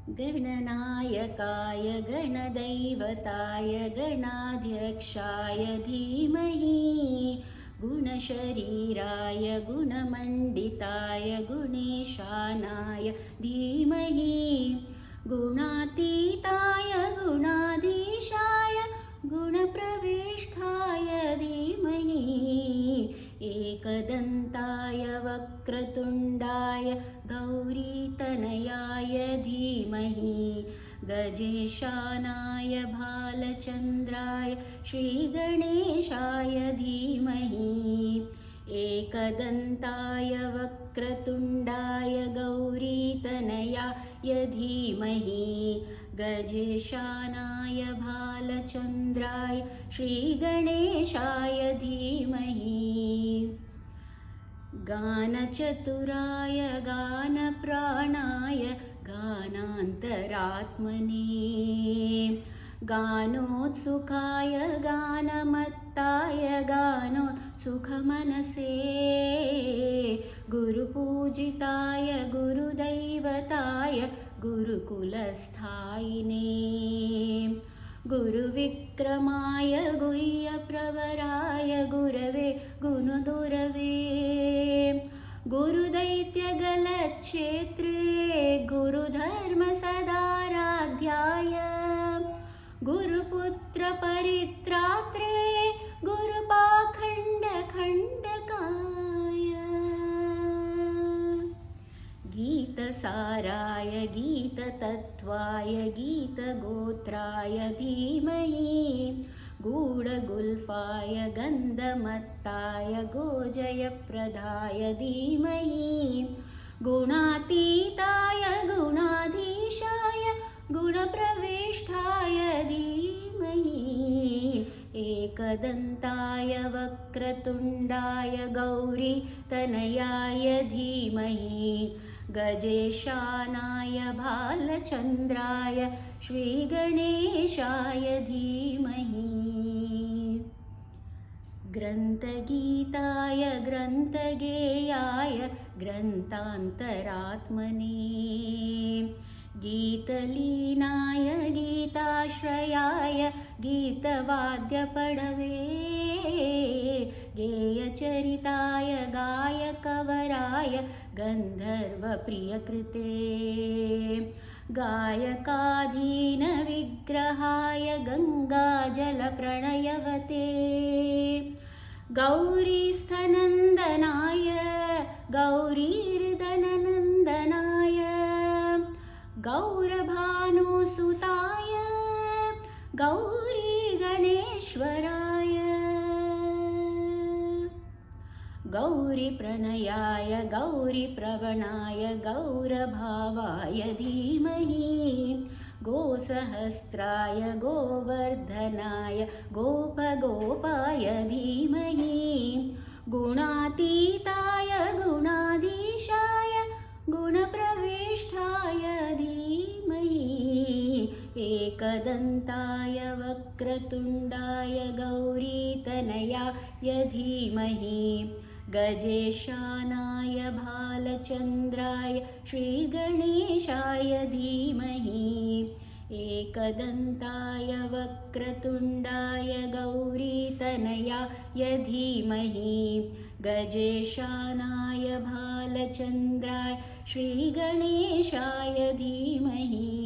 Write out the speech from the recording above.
गणनायकाय गणदैवताय गणाध्यक्षाय धीमहि गुणशरीराय गुणमण्डिताय गुणेशानाय धीमहि गुणातीताय गुणाधीशाय गुणप्रविष्ठाय धीमहि एकदन्ताय वक्रतुण्डाय गौरीतनयाय धीमहि गजेशानाय भालचन्द्राय श्रीगणेशाय धीमहि एकदन्ताय वक्रतुण्डाय गौरीतनयाय धीमहि गजेशानाय भालचन्द्राय श्रीगणेशाय धीमहि गानचतुराय गानप्राणाय गानान्तरात्मने गानोत्सुकाय गानमत्ताय गानोत्सुकमनसे गुरुपूजिताय गुरुदैवताय गुरुकुलस्थायिने गुरुविक्रमाय गुह्यप्रवराय गुरवे गुणगुरवे गुरुदैत्यगलच्छेत्रे गुरुधर्मसदाराध्याय गुरुपुत्रपरित्रात्रे गुरुपाखण्डखण्डकाय गीतसाराय गीततत्त्वाय गीतगोत्राय धीमहि गूढगुल्फाय गन्धमत्ताय गोजयप्रदाय धीमहि गुणातीताय गुणाधीशाय गुणप्रविष्ठाय धीमहि एकदन्ताय वक्रतुण्डाय गौरीतनयाय धीमहि गजेशानाय भालचन्द्राय श्रीगणेशाय धीमहि ग्रन्थगीताय ग्रन्थगेयाय ग्रन्थान्तरात्मने गीतलीनाय गीताश्रयाय गीतवाद्यपडवे गेयचरिताय गायकवराय गन्धर्वप्रियकृते गायकाधीनविग्रहाय गङ्गाजलप्रणयवते गौरीस्थनन्दनाय गौरीर्दननन्दनाय गौरभानुसुताय गौरीगणेश्वराय गौरीप्रणयाय गौरीप्रवणाय गौरभावाय धीमहि गोसहस्राय गोवर्धनाय गोपगोपाय धीमहि गुणातीताय गुणाधीशाय गुणप्रविष्ठाय धीमहि एकदन्ताय वक्रतुण्डाय गौरीतनयाय धीमहि गजेशानाय भालचन्द्राय श्रीगणेशाय धीमहि एकदन्ताय वक्रतुण्डाय गौरीतनयाय धीमहि गजेशानाय भालचन्द्राय श्रीगणेशाय धीमहि